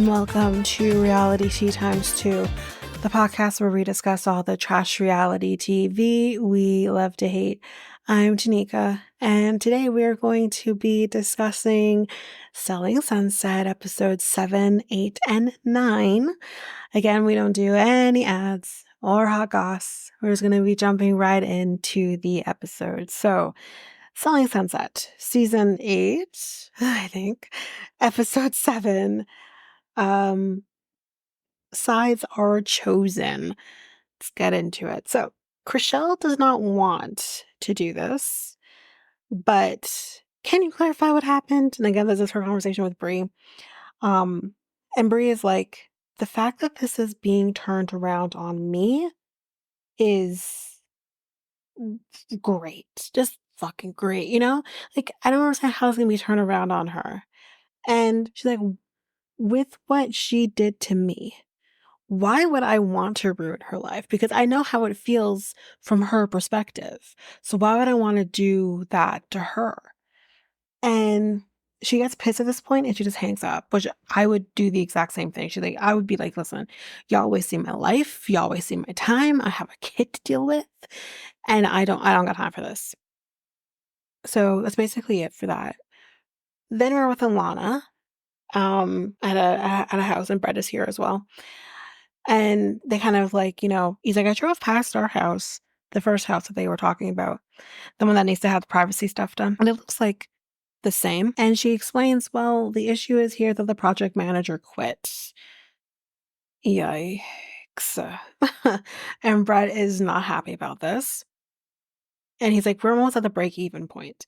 and welcome to Reality Tea Times 2, the podcast where we discuss all the trash reality TV we love to hate. I'm Tanika, and today we are going to be discussing Selling Sunset episodes 7, 8, and 9. Again, we don't do any ads or hot goss. We're just going to be jumping right into the episode. So, Selling Sunset, season 8, I think, episode 7. Sides are chosen. Let's get into it. So, Chrishell does not want to do this, but can you clarify what happened? And again, this is her conversation with Bre. And Bre is like, the fact that this is being turned around on me is great. Just fucking great, you know? Like, I don't understand how it's gonna be turned around on her. And she's like, with what she did to me, why would I want to ruin her life? Because I know how it feels from her perspective. So why would I want to do that to her? And she gets pissed at this point and she just hangs up, which I would do the exact same thing. She's like, I would be like, listen, y'all wasting my life. Y'all wasting my time. I have a kid to deal with. And I don't got time for this. So that's basically it for that. Then we're with Alanna, at a house, and Brett is here as well. And they kind of like, he's like, I drove past our house, the first house that they were talking about, the one that needs to have the privacy stuff done. And it looks like the same. And she explains, well, the issue is here that the project manager quit. Yikes. And Brett is not happy about this. And he's like, we're almost at the break-even point.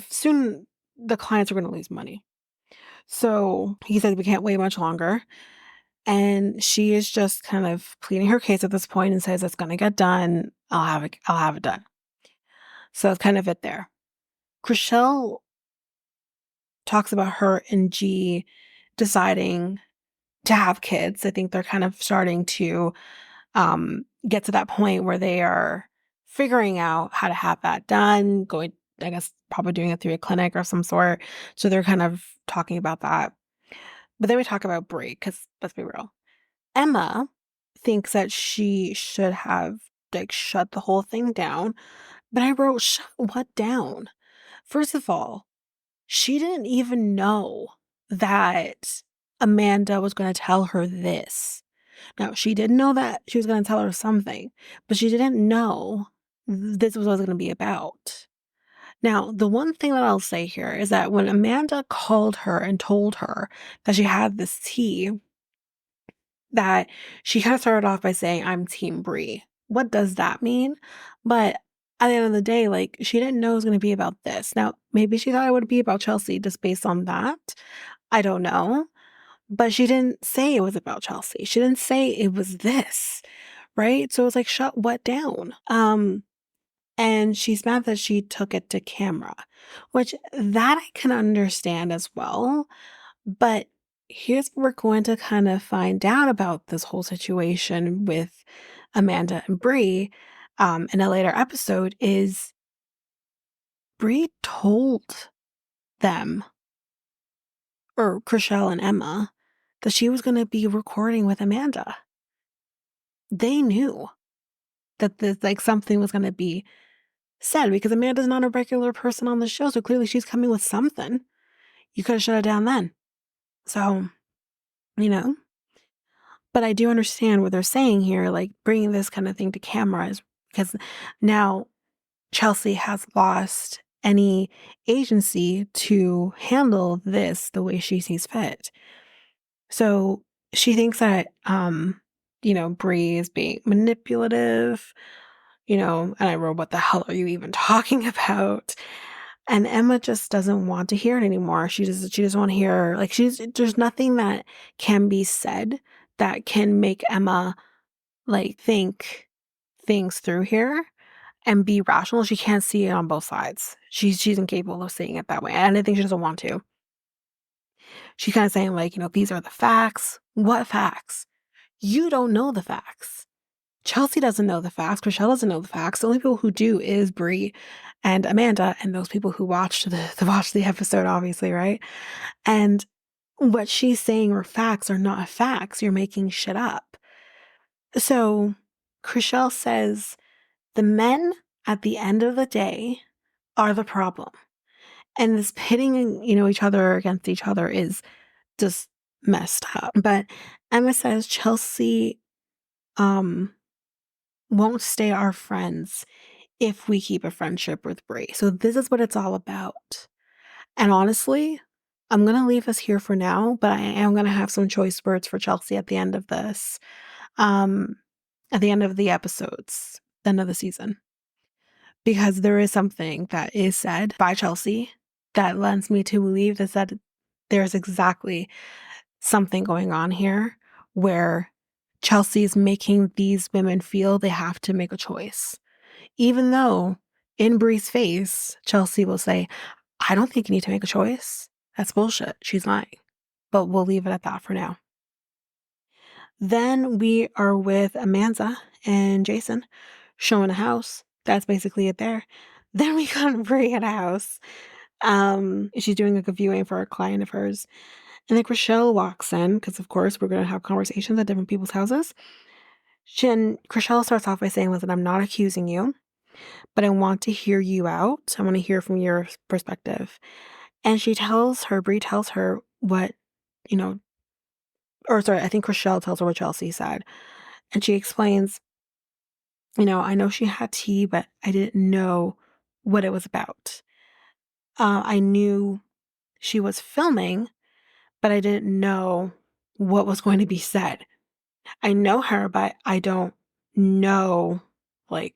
Soon the clients are going to lose money. So he said we can't wait much longer. And she is just kind of pleading her case at this point and says it's going to get done. I'll have it done. So that's kind of it there. Chrishell talks about her and G deciding to have kids. I think they're kind of starting to get to that point where they are figuring out how to have that done, going, I guess, probably doing it through a clinic or some sort. So they're kind of talking about that. But then we talk about Bre, because let's be real. Emma thinks that she should have shut the whole thing down. But I wrote, shut what down? First of all, she didn't even know that Amanda was going to tell her this. Now, she didn't know that she was going to tell her something, but she didn't know this was what it was going to be about. Now, the one thing that I'll say here is that when Amanda called her and told her that she had this tea, that she kind of started off by saying, I'm Team Bre. What does that mean? But at the end of the day, she didn't know it was going to be about this. Now, maybe she thought it would be about Chelsea just based on that. I don't know. But she didn't say it was about Chelsea. She didn't say it was this, right? So it was like, shut what down? And she's mad that she took it to camera, which that I can understand as well. But here's what we're going to kind of find out about this whole situation with Amanda and Bre in a later episode is Bre told them, or Chrishell and Emma, that she was going to be recording with Amanda. They knew that this, something was going to be said because Amanda's not a regular person on the show, so clearly she's coming with something. You could have shut it down then. So, But I do understand what they're saying here, bringing this kind of thing to camera is because now Chelsea has lost any agency to handle this the way she sees fit. So she thinks that, Bre is being manipulative, and I wrote, what the hell are you even talking about? And Emma just doesn't want to hear it anymore. She doesn't want to hear, there's nothing that can be said that can make Emma, think things through here and be rational. She can't see it on both sides. She's incapable of seeing it that way. And I think she doesn't want to. She's kind of saying, these are the facts. What facts? You don't know the facts. Chelsea doesn't know the facts. Chrishell doesn't know the facts. The only people who do is Bre and Amanda and those people who watched the episode, obviously, right? And what she's saying are facts are not facts. You're making shit up. So Chrishell says the men at the end of the day are the problem. And this pitting, each other against each other is just messed up. But Emma says Chelsea won't stay our friends if we keep a friendship with Bre. So this is what it's all about. And honestly, I'm going to leave us here for now, but I am going to have some choice words for Chelsea at the end of this, at the end of the episodes, the end of the season. Because there is something that is said by Chelsea that lends me to believe that there's exactly something going on here where Chelsea is making these women feel they have to make a choice. Even though in Bre's face, Chelsea will say, I don't think you need to make a choice. That's bullshit. She's lying. But we'll leave it at that for now. Then we are with Amanda and Jason showing a house. That's basically it there. Then we got Bre at a house. She's doing like a viewing for a client of hers. And then Chrishell walks in, because of course we're going to have conversations at different people's houses. And Chrishell starts off by saying, listen, I'm not accusing you, but I want to hear you out. I want to hear from your perspective. And Bre tells her what, I think Chrishell tells her what Chelsea said. And she explains, I know she had tea, but I didn't know what it was about. I knew she was filming, but I didn't know what was going to be said. I know her, but I don't know, like,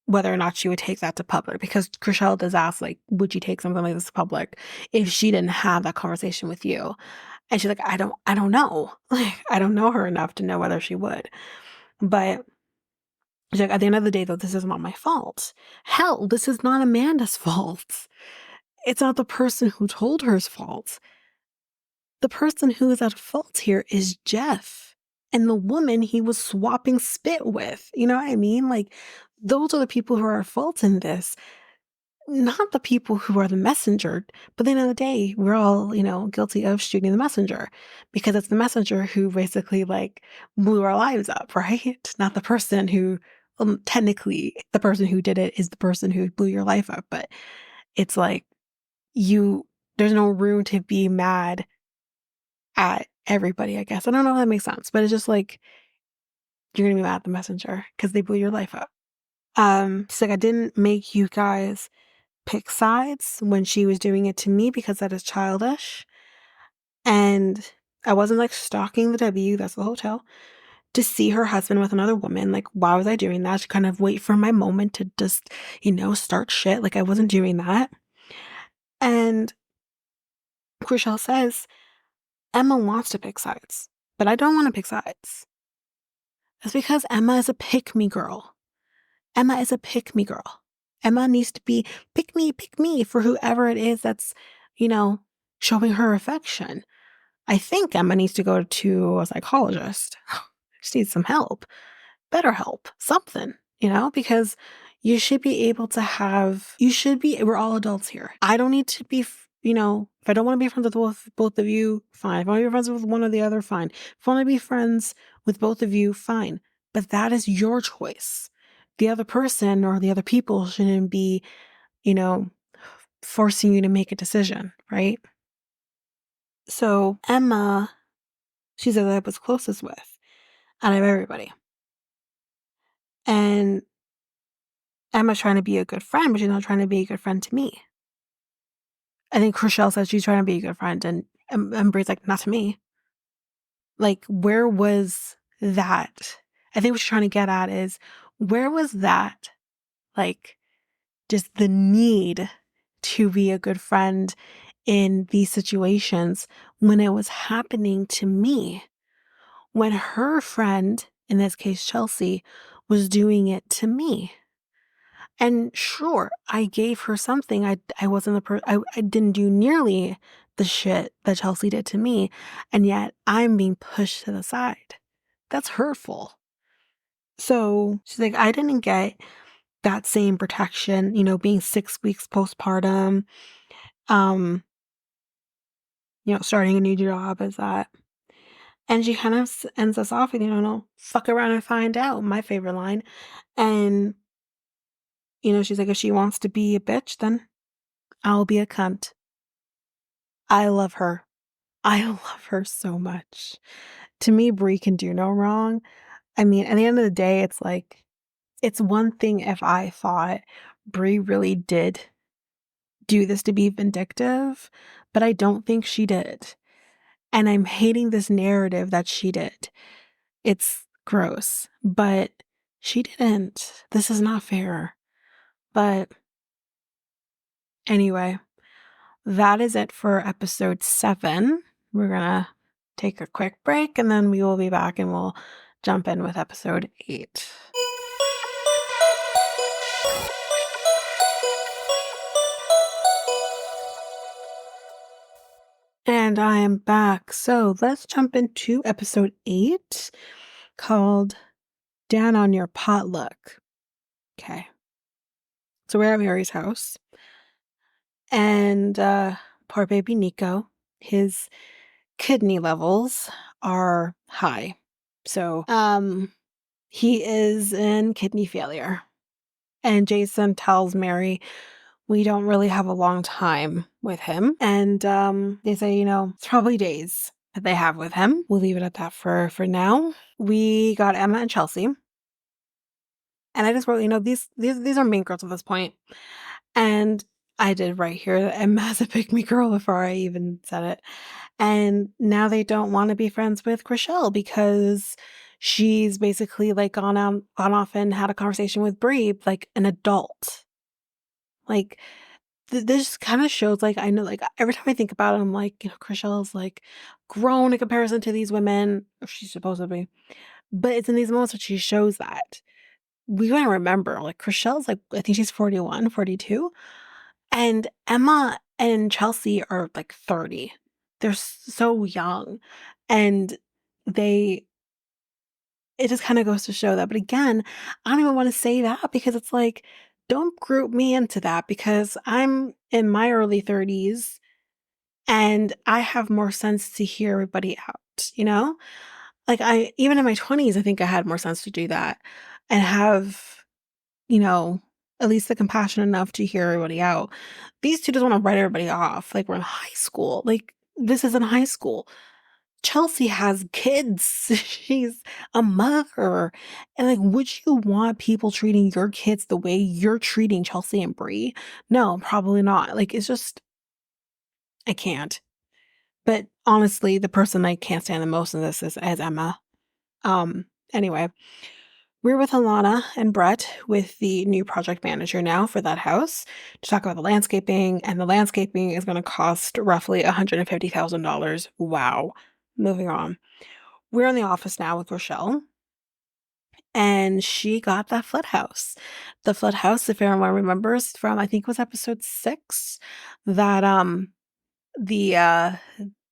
whether or not she would take that to public, because Chrishell does ask, like, would you take something like this to public if she didn't have that conversation with you? And she's like, I don't know. Like, I don't know her enough to know whether she would. But she's like, at the end of the day, though, this is not my fault. Hell, this is not Amanda's fault. It's not the person who told her's fault. The person who is at fault here is Jeff and the woman he was swapping spit with. You know what I mean? Like, those are the people who are at fault in this, not the people who are the messenger. But at the end of the day, we're all, guilty of shooting the messenger, because it's the messenger who basically, like, blew our lives up, right? Not the person who, technically, the person who did it is the person who blew your life up. But it's like, there's no room to be mad at everybody, I guess. I don't know if that makes sense, but it's just like, you're gonna be mad at the messenger because they blew your life up. She's like, I didn't make you guys pick sides when she was doing it to me, because that is childish. And I wasn't like stalking the W, that's the hotel, to see her husband with another woman. Like, why was I doing that? To kind of wait for my moment to just, start shit. Like, I wasn't doing that. And Chrishell says, Emma wants to pick sides, but I don't want to pick sides. That's because Emma is a pick-me girl. Emma is a pick-me girl. Emma needs to be pick me for whoever it is that's, showing her affection. I think Emma needs to go to a psychologist. She needs some help, better help, something, because we're all adults here. I don't need to be, if I don't want to be friends with both of you, fine. If I want to be friends with one or the other, fine. If I want to be friends with both of you, fine. But that is your choice. The other person or the other people shouldn't be, forcing you to make a decision, right? So Emma, she's the that I was closest with out of everybody. And Emma's trying to be a good friend, but she's not trying to be a good friend to me. I think Chrishell says she's trying to be a good friend, and Bre's like, not to me. Like, where was that? I think what she's trying to get at is, where was that, like, just the need to be a good friend in these situations when it was happening to me? When her friend, in this case Chelsea, was doing it to me. And sure, I gave her something. I wasn't I didn't do nearly the shit that Chelsea did to me, and yet I'm being pushed to the side. That's hurtful. So she's like, I didn't get that same protection, being 6 weeks postpartum. starting a new job is that. And she kind of ends us off with, no, fuck around and find out, my favorite line. And, she's like, if she wants to be a bitch, then I'll be a cunt. I love her. I love her so much. To me, Bre can do no wrong. I mean, at the end of the day, it's like, it's one thing if I thought Bre really did do this to be vindictive, but I don't think she did. And I'm hating this narrative that she did. It's gross, but she didn't. This is not fair. But anyway, that is it for episode 7. We're going to take a quick break and then we will be back and we'll jump in with episode 8. And I am back. So let's jump into episode 8 called Down on Your Potluck. Okay. So we're at Mary's house. And poor baby Nico, his kidney levels are high. So he is in kidney failure. And Jason tells Mary, we don't really have a long time with him. And they say, it's probably days that they have with him. We'll leave it at that for now. We got Emma and Chelsea. And I just wrote, these are mean girls at this point. And I did write here that Emma's a pick-me girl before I even said it. And now they don't want to be friends with Chrishell because she's basically like gone off and had a conversation with Bre, like an adult. Like this kind of shows, like, I know, like, every time I think about it, I'm like, Chrishell's like grown in comparison to these women, or she's supposed to be. But it's in these moments that she shows that. We gotta remember, like, Chrishell's like, I think she's 41, 42. And Emma and Chelsea are like 30. They're so young. And it just kind of goes to show that. But again, I don't even want to say that because it's like, don't group me into that because I'm in my early 30s and I have more sense to hear everybody out. Like even in my 20s, I think I had more sense to do that and have at least the compassion enough to hear everybody out. These two just want to write everybody off. Like we're in high school. Like this isn't high school. Chelsea has kids. She's a mother. And like, would you want people treating your kids the way you're treating Chelsea and Bre? No, probably not. Like, it's just, I can't. But honestly, the person I can't stand the most in this is Emma. Anyway, we're with Alanna and Brett with the new project manager now for that house to talk about the landscaping, and the landscaping is going to cost roughly $150,000. Wow. Moving on. We're in the office now with Rochelle, and she got that flood house. The flood house, if everyone remembers from, I think it was episode 6, that the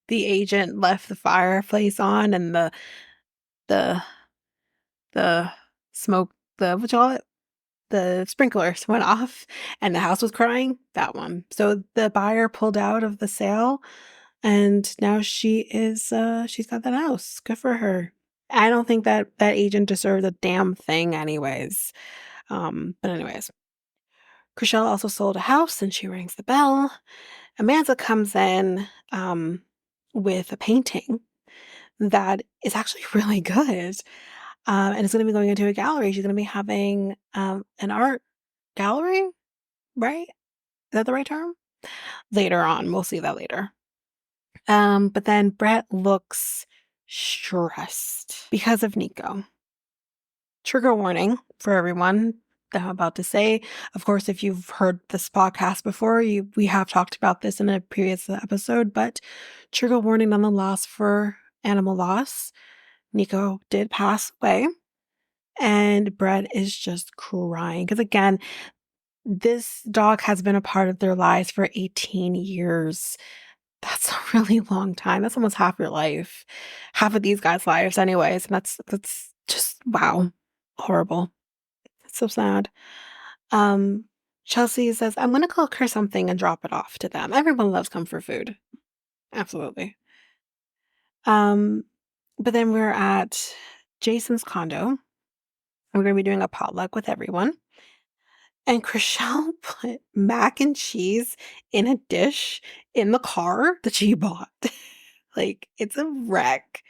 agent left the fireplace on and the smoke, what you call it? The sprinklers went off and the house was crying. That one. So the buyer pulled out of the sale and now she's got that house. Good for her. I don't think that agent deserves a damn thing anyways. But anyways, Chrishell also sold a house and she rings the bell. Amanda comes in with a painting that is actually really good. And it's going to be going into a gallery. She's going to be having an art gallery, right? Is that the right term? Later on. We'll see that later. But then Brett looks stressed because of Nico. Trigger warning for everyone that I'm about to say. Of course, if you've heard this podcast before, we have talked about this in a previous episode, but trigger warning on the loss for animal loss. Nico did pass away. And Brett is just crying. Because again, this dog has been a part of their lives for 18 years. That's a really long time. That's almost half your life. Half of these guys' lives anyways. And that's just, wow. Horrible. It's so sad. Chelsea says, I'm going to cook her something and drop it off to them. Everyone loves comfort food. Absolutely. But then we're at Jason's condo. We're going to be doing a potluck with everyone. And Chrishell put mac and cheese in a dish in the car that she bought. Like, it's a wreck.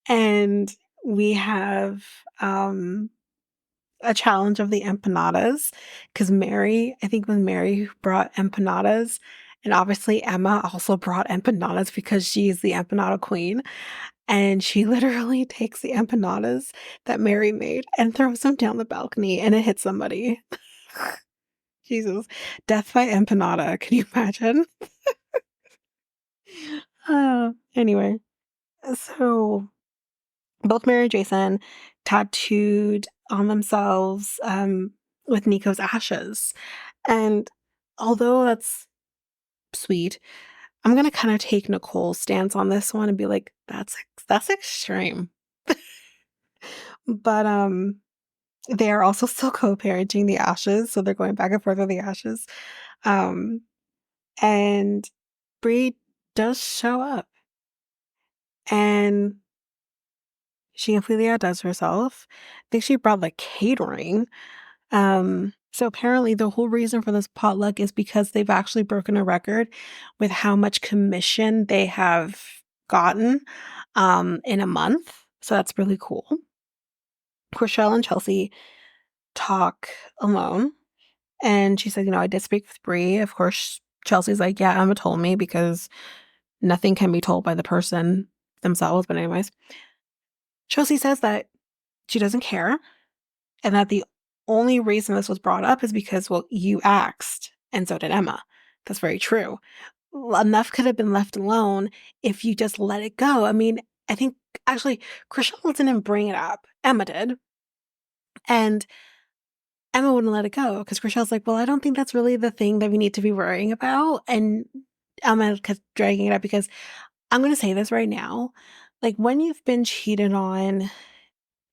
And we have a challenge of the empanadas because Mary, I think it was Mary who brought empanadas. And obviously, Emma also brought empanadas because she's the empanada queen. And she literally takes the empanadas that Mary made and throws them down the balcony and it hits somebody. Jesus. Death by empanada. Can you imagine? Anyway, so both Mary and Jason tattooed on themselves with Nico's ashes. And although that's sweet, I'm going to kind of take Nicole's stance on this one and be like, that's extreme. But they are also still co-parenting the ashes, so they're going back and forth with the ashes. And Bre does show up, and she completely outdoes herself. I think she brought like catering. So apparently the whole reason for this potluck is because they've actually broken a record with how much commission they have gotten in a month. So that's really cool. Chrishell and Chelsea talk alone. And she said, I did speak with Bre. Of course, Chelsea's like, yeah, Emma told me because nothing can be told by the person themselves. But anyways, Chelsea says that she doesn't care and that the only reason this was brought up is because, well, you asked and so did Emma. That's very true. Enough could have been left alone if you just let it go. I mean, I think actually Chrishell didn't bring it up. Emma did. And Emma wouldn't let it go because Chrishell's like, well, I don't think that's really the thing that we need to be worrying about. And Emma kept dragging it up because I'm going to say this right now. Like, when you've been cheated on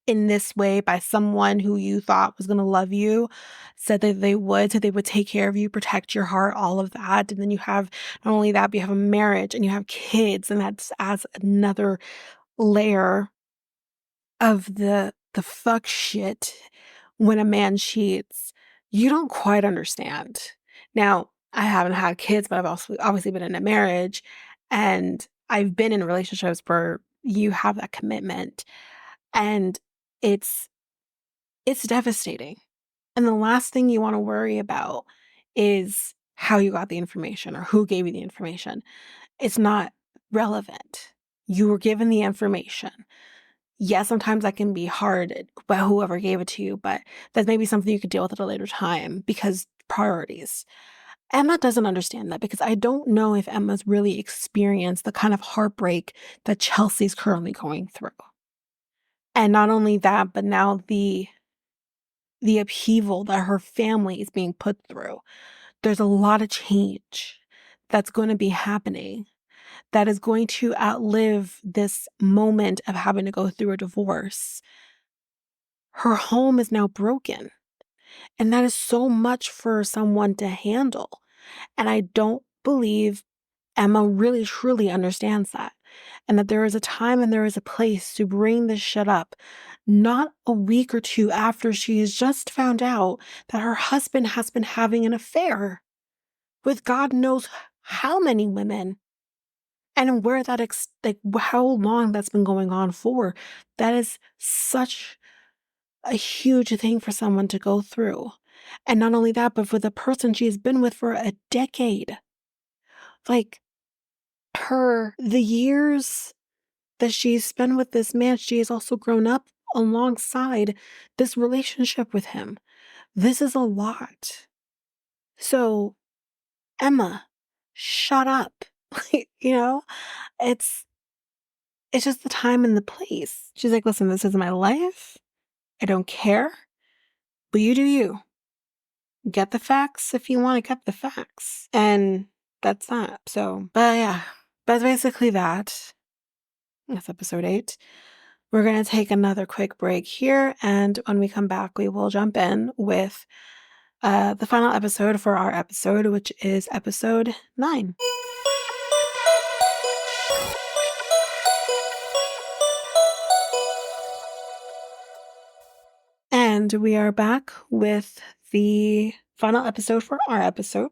in this way by someone who you thought was going to love you, said that they would take care of you, protect your heart, all of that. And then you have, not only that, but you have a marriage and you have kids. And that's adds another layer of the fuck shit when a man cheats. You don't quite understand. Now, I haven't had kids, but I've also obviously been in a marriage and I've been in relationships where you have that commitment and it's devastating. And the last thing you want to worry about is how you got the information or who gave you the information. It's not relevant. You were given the information. Yes, sometimes that can be hard, but whoever gave it to you, but that's maybe something you could deal with at a later time because priorities. Emma doesn't understand that because I don't know if Emma's really experienced the kind of heartbreak that Chelsea's currently going through. And not only that, but now the upheaval that her family is being put through. There's a lot of change that's going to be happening that is going to outlive this moment of having to go through a divorce. Her home is now broken, and that is so much for someone to handle. And I don't believe Emma really truly understands that. And that there is a time and there is a place to bring this shit up, not a week or two after she has just found out that her husband has been having an affair with God knows how many women and where that, how long that's been going on for. That is such a huge thing for someone to go through. And not only that, but for the person she's been with for a decade. Like, the years that she's spent with this man, she has also grown up alongside this relationship with him. This is a lot. So, Emma, shut up. It's just the time and the place. She's like, listen, this is my life. I don't care. But you do you. Get the facts if you want to get the facts. And that's that. So, but yeah, that's basically that. That's episode 8. We're going to take another quick break here. And when we come back, we will jump in with the final episode for our episode, which is episode 9. And we are back with the final episode for our episode,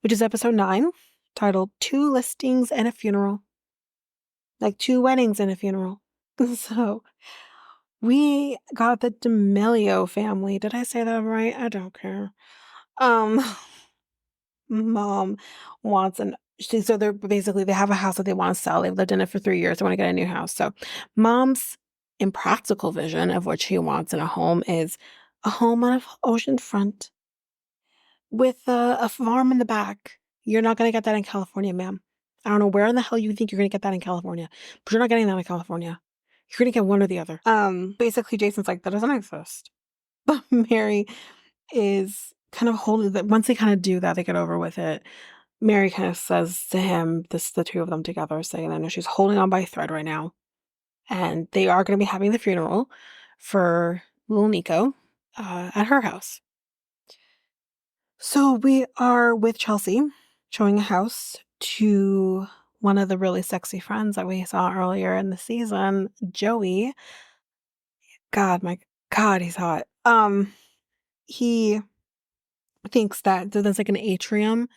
which is episode 9, titled Two Listings and a Funeral. Like 2 weddings and a funeral. So we got the D'Amelio family. Did I say that right? I don't care. Um, Mom wants so they're basically, they have a house that they want to sell. They've lived in it for 3 years. They want to get a new house. So mom's impractical vision of what she wants in a home is a home on an ocean front with a farm in the back. You're not going to get that in California, ma'am. I don't know where in the hell you think you're going to get that in California, but you're not getting that in California. You're going to get one or the other. Basically, Jason's like, that doesn't exist. But Mary is kind of holding that. Once they kind of do that, they get over with it. Mary kind of says to him, the two of them together, saying that she's holding on by a thread right now. And they are going to be having the funeral for little Nico at her house. So we are with Chelsea, showing a house to one of the really sexy friends that we saw earlier in the season, Joey. God, my God, he's hot. He thinks that there's like an atrium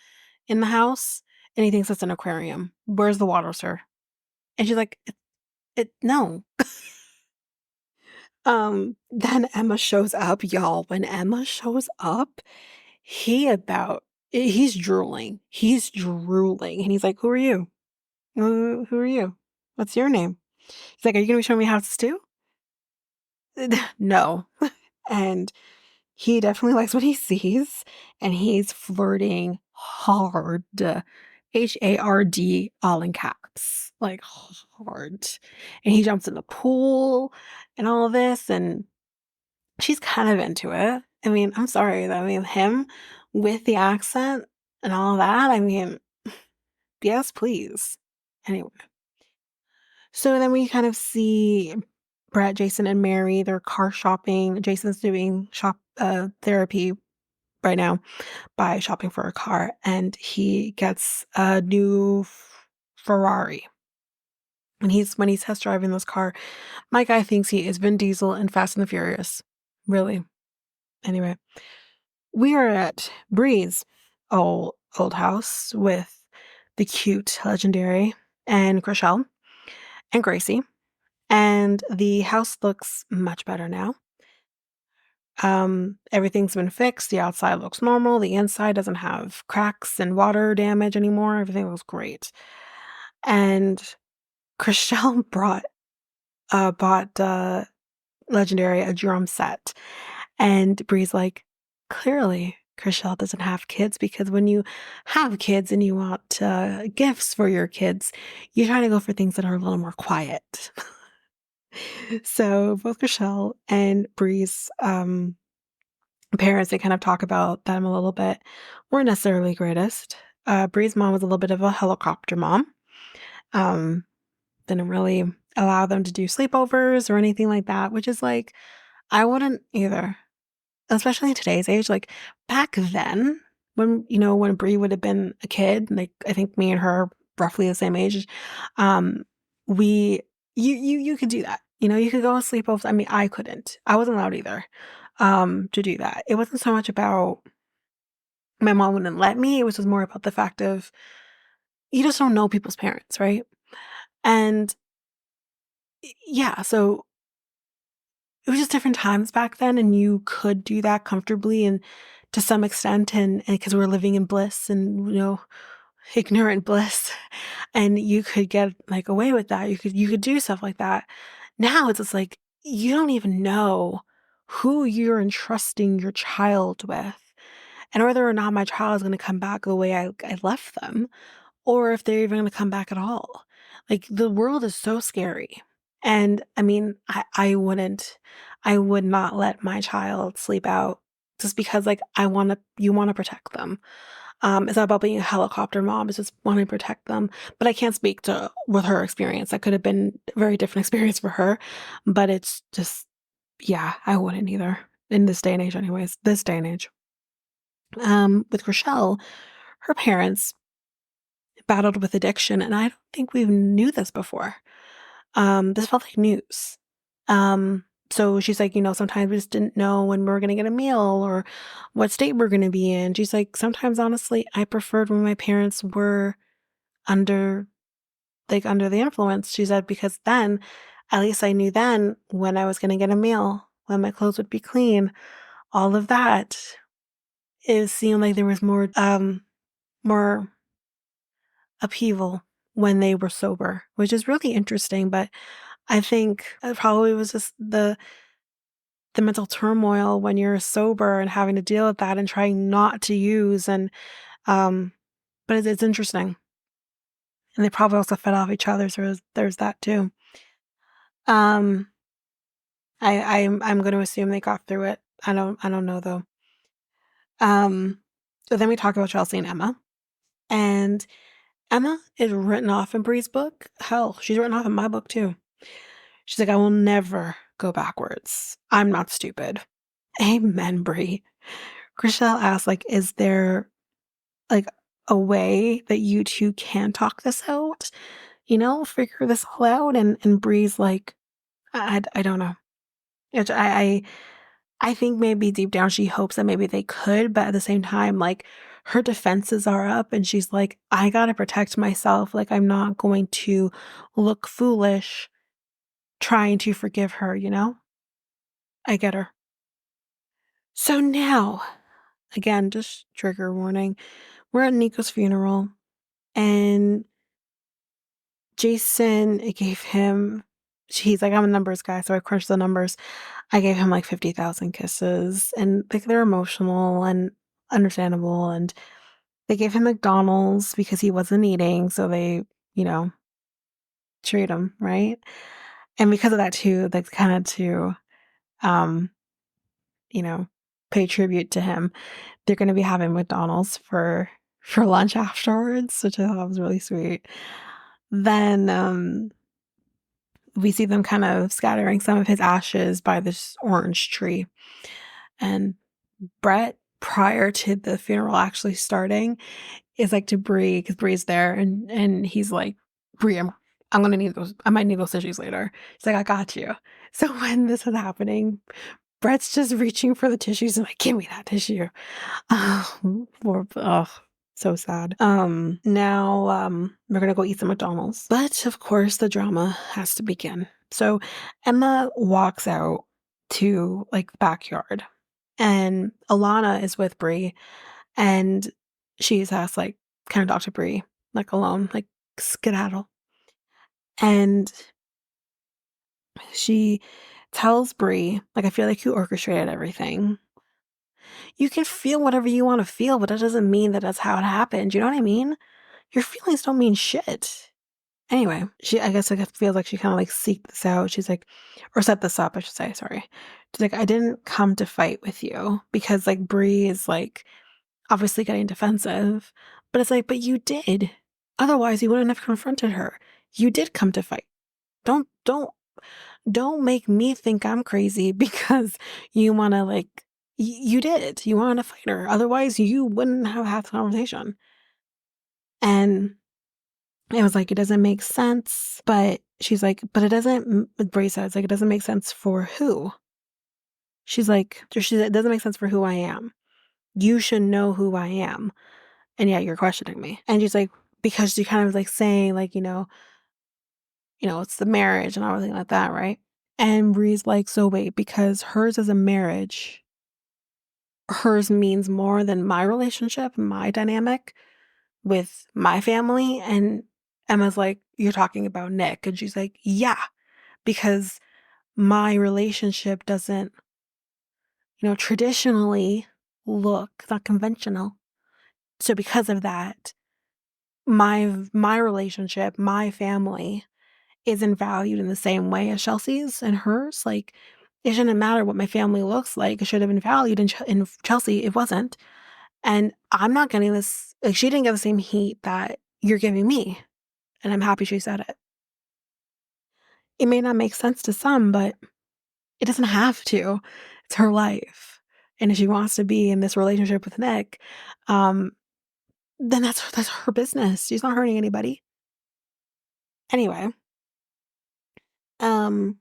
in the house, and he thinks it's an aquarium. Where's the water, sir? And she's like, no. Then Emma shows up, y'all. When Emma shows up, he's drooling. He's drooling. And he's like, who are you? Who are you? What's your name? He's like, are you going to be showing me houses too? No. And he definitely likes what he sees, and he's flirting hard. HARD, all in caps. Like, hard. And he jumps in the pool and all of this, and she's kind of into it. I mean, I'm sorry. I mean, him with the accent and all that, I mean, yes, please. Anyway. So then we kind of see Brett, Jason, and Mary. They're car shopping. Jason's doing therapy right now by shopping for a car, and he gets a new Ferrari. And when he's test driving this car, my guy thinks he is Vin Diesel in Fast and the Furious. Really. Anyway, we are at Bre's old house with the cute, legendary, and Chrishell and Gracie. And the house looks much better now. Everything's been fixed. The outside looks normal. The inside doesn't have cracks and water damage anymore. Everything looks great. And Chrishell bought Legendary a drum set. And Bre's like, clearly Chrishell doesn't have kids, because when you have kids and you want gifts for your kids, you try to go for things that are a little more quiet. So both Chrishell and Bre's parents, they kind of talk about them a little bit, weren't necessarily greatest. Bre's mom was a little bit of a helicopter mom. Didn't really allow them to do sleepovers or anything like that, which is like, I wouldn't either. Especially in today's age. Like, back then, when Bre would have been a kid, like, I think me and her are roughly the same age, you could do that. You could go on sleepovers. I mean, I couldn't. I wasn't allowed either, to do that. It wasn't so much about my mom wouldn't let me. It was just more about the fact of, you just don't know people's parents, right? And yeah, so it was just different times back then, and you could do that comfortably and to some extent, and because we're living in bliss and ignorant bliss, and you could get like away with that. You could do stuff like that. Now it's just like, you don't even know who you're entrusting your child with, and whether or not my child is going to come back the way I left them, or if they're even going to come back at all. Like, the world is so scary. And I mean, I would not let my child sleep out just because, like, you want to protect them. It's not about being a helicopter mom. It's just wanting to protect them. But I can't speak with her experience. That could have been a very different experience for her. But it's just, yeah, I wouldn't either. In this day and age, anyways. This day and age. With Chrishell, her parents battled with addiction, and I don't think we knew this before. This felt like news. So she's like, sometimes we just didn't know when we were going to get a meal or what state we're going to be in. She's like, sometimes honestly, I preferred when my parents were under under the influence. She said, because then at least I knew then when I was going to get a meal, when my clothes would be clean, all of that. It seemed like there was more upheaval when they were sober, which is really interesting. But I think it probably was just the mental turmoil when you're sober and having to deal with that and trying not to use. And but it's interesting, and they probably also fed off each other, so there's that too. um I'm going to assume they got through it. I don't know though. So then we talk about Chelsea and Emma, and Emma is written off in Bree's book. Hell, she's written off in my book too. She's like, I will never go backwards. I'm not stupid. Amen, Bree. Chrishell asks, like, is there like a way that you two can talk this out? Figure this all out. And Bree's like, I don't know. Which I think maybe deep down she hopes that maybe they could, but at the same time, like, her defenses are up and she's like, I gotta protect myself. Like, I'm not going to look foolish trying to forgive her, I get her. So now, again, just trigger warning, we're at Nico's funeral, and Jason, it gave him, he's like, I'm a numbers guy, so I crunched the numbers. I gave him like 50,000 kisses, and like they're emotional and understandable. And they gave him McDonald's because he wasn't eating, so they, you know, treat him right. And because of that too, like kind of to, um, you know, pay tribute to him, they're going to be having McDonald's for lunch afterwards, which I thought was really sweet. Then we see them kind of scattering some of his ashes by this orange tree. And Brett, prior to the funeral actually starting, is like to Bree, because Bree's there, and he's like, Bree, I'm gonna need those. I might need those tissues later. He's like, I got you. So when this is happening, Brett's just reaching for the tissues and like, give me that tissue. So sad. Now we're gonna go eat some McDonald's. But of course the drama has to begin. So Emma walks out to like the backyard, and Alanna is with Bre, and she's asked like, can I talk to Bre like alone, like skedaddle. And she tells Bre, like, I feel like you orchestrated everything. You can feel whatever you want to feel, but that doesn't mean that that's how it happened. You know what I mean? Your feelings don't mean shit. Anyway, I guess like, it feels like she kind of like seeked this out. She's like, or set this up, I should say, sorry. She's like, I didn't come to fight with you, because like Bre is like obviously getting defensive, but it's like, but you did. Otherwise you wouldn't have confronted her. You did come to fight. Don't make me think I'm crazy because you want to like, you did. You want to fight her. Otherwise you wouldn't have had the conversation. And it was like, it doesn't make sense. But she's like, but it doesn't, Bre says, like, it doesn't make sense for who? She's like, it doesn't make sense for who I am. You should know who I am. And yet you're questioning me. And she's like, because she kind of like saying like, it's the marriage and everything like that, right? And Bree's like, so wait, because hers is a marriage, hers means more than my relationship, my dynamic with my family. And Emma's like, you're talking about Nick. And she's like, yeah, because my relationship doesn't, traditionally look, it's not conventional. So because of that, my relationship, my family isn't valued in the same way as Chelsea's and hers. Like, it shouldn't matter what my family looks like. It should have been valued. In Chelsea, it wasn't. And I'm not getting this. Like, she didn't get the same heat that you're giving me. And I'm happy she said it. It may not make sense to some, but it doesn't have to. It's her life. And if she wants to be in this relationship with Nick, then that's her business. She's not hurting anybody. Anyway, um,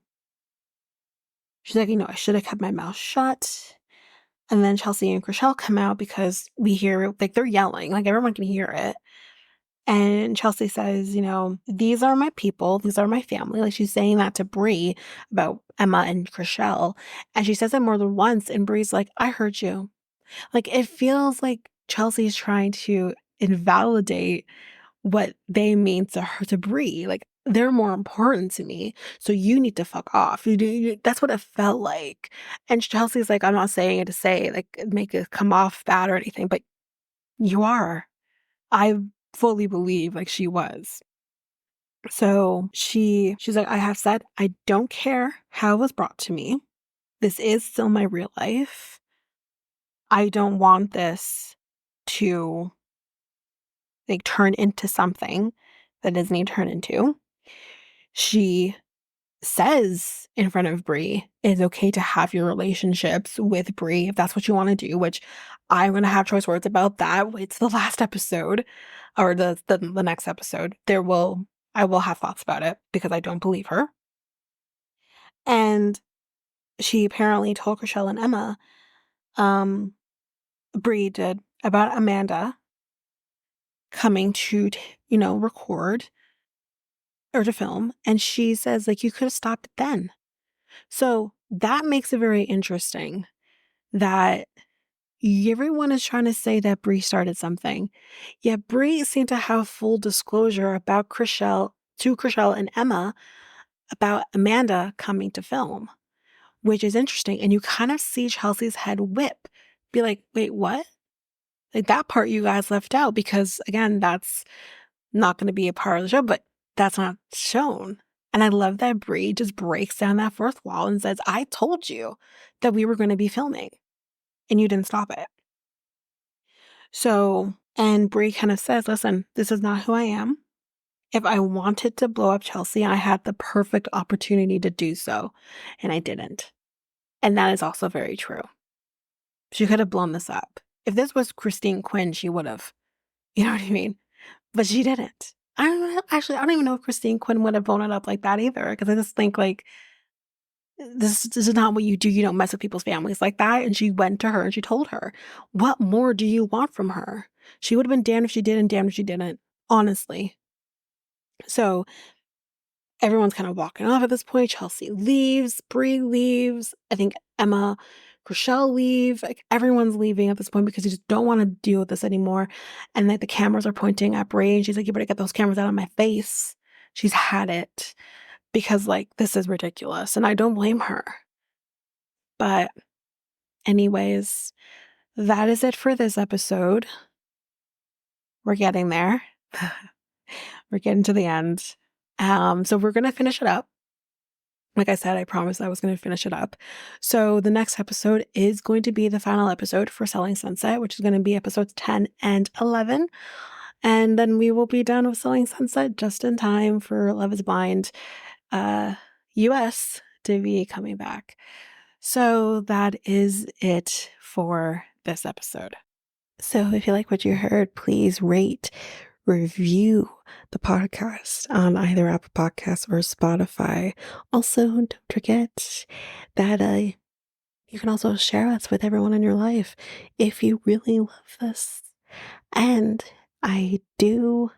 She's like, I should have kept my mouth shut. And then Chelsea and Chrishell come out because we hear, like, they're yelling, like, everyone can hear it. And Chelsea says, these are my people, these are my family. Like, she's saying that to Bre about Emma and Chrishell. And she says it more than once. And Bre's like, I heard you. Like, it feels like Chelsea's trying to invalidate what they mean to her, to Bre. Like, they're more important to me, so you need to fuck off. That's what it felt like. And Chelsea's like, I'm not saying it to say, like, make it come off bad or anything, but you are. I fully believe, like, she was. So she's like, I have said, I don't care how it was brought to me. This is still my real life. I don't want this to, like, turn into something that doesn't need to turn into. She says in front of Bre, it's okay to have your relationships with Bre if that's what you want to do, which I'm going to have choice words about that. It's the last episode or the next episode. I will have thoughts about it because I don't believe her. And she apparently told Chrishell and Emma, Bre did, about Amanda coming to, record or to film. And she says, like, you could have stopped it then. So that makes it very interesting that everyone is trying to say that Bre started something. Yet Bre seemed to have full disclosure about Chrishell and Emma about Amanda coming to film, which is interesting. And you kind of see Chelsea's head whip, be like, wait, what? Like, that part you guys left out because, again, that's not going to be a part of the show, but that's not shown. And I love that Bre just breaks down that fourth wall and says, I told you that we were going to be filming and you didn't stop it. So, and Bre kind of says, listen, this is not who I am. If I wanted to blow up Chelsea, I had the perfect opportunity to do so, and I didn't. And that is also very true. She could have blown this up. If this was Christine Quinn, she would have. You know what I mean? But she didn't. I don't even know if Christine Quinn would have blown it up like that either, because I just think, like, this is not what you do. You don't mess with people's families like that. And she went to her and she told her, what more do you want from her? She would have been damned if she did and damned if she didn't, honestly. So everyone's kind of walking off at this point. Chelsea leaves, Bre leaves. I think Emma, Chrishell leave. Like, everyone's leaving at this point because they just don't want to deal with this anymore. And like the cameras are pointing at Bre and she's like, you better get those cameras out of my face. She's had it because, like, this is ridiculous. And I don't blame her. But anyways, that is it for this episode. We're getting there. We're getting to the end. So we're going to finish it up. Like I said, I promised I was going to finish it up. So the next episode is going to be the final episode for Selling Sunset, which is going to be episodes 10 and 11. And then we will be done with Selling Sunset just in time for Love is Blind US to be coming back. So that is it for this episode. So if you like what you heard, please rate, review the podcast on either Apple Podcasts or Spotify. Also, don't forget that you can also share us with everyone in your life if you really love this. And I do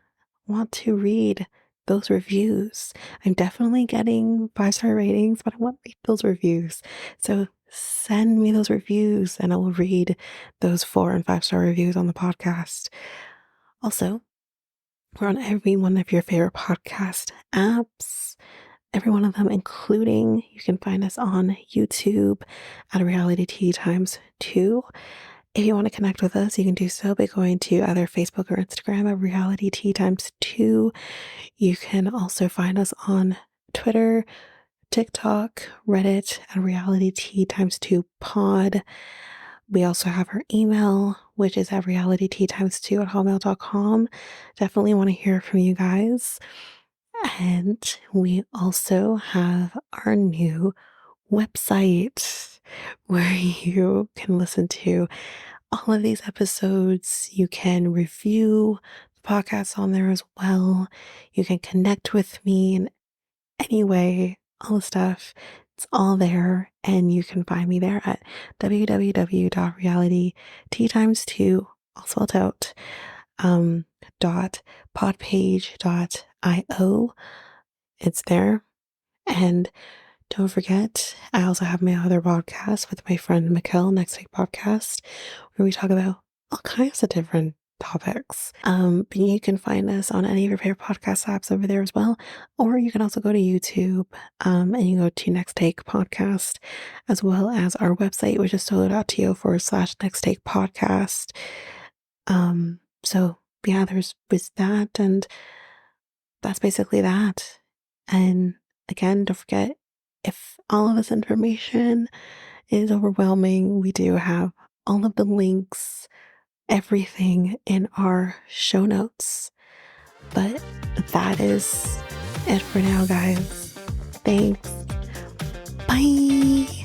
want to read those reviews. I'm definitely getting 5-star ratings, but I want to read those reviews. So send me those reviews and I will read those 4 and 5-star reviews on the podcast. Also, we're on every one of your favorite podcast apps, every one of them, including you can find us on YouTube at Reality Tea Times 2. If you want to connect with us, you can do so by going to either Facebook or Instagram at Reality Tea Times 2. You can also find us on Twitter, TikTok, Reddit at Reality Tea Times 2 Pod. We also have our email, which is at realityteatimes2 at hotmail.com. Definitely want to hear from you guys. And we also have our new website where you can listen to all of these episodes. You can review the podcast on there as well. You can connect with me in any way, all the stuff. It's all there, and you can find me there at www.realityt2, all spelled out, .podpage.io. It's there. And don't forget, I also have my other podcast with my friend Mikkel, Next Take Podcast, where we talk about all kinds of different topics. But you can find us on any of your favorite podcast apps over there as well. Or you can also go to YouTube, and you go to Next Take Podcast, as well as our website, which is solo.to/Next Take Podcast. So yeah, there's that, and that's basically that. And again, don't forget, if all of this information is overwhelming, we do have all of the links, everything in our show notes. But that is it for now, guys. Thanks. Bye.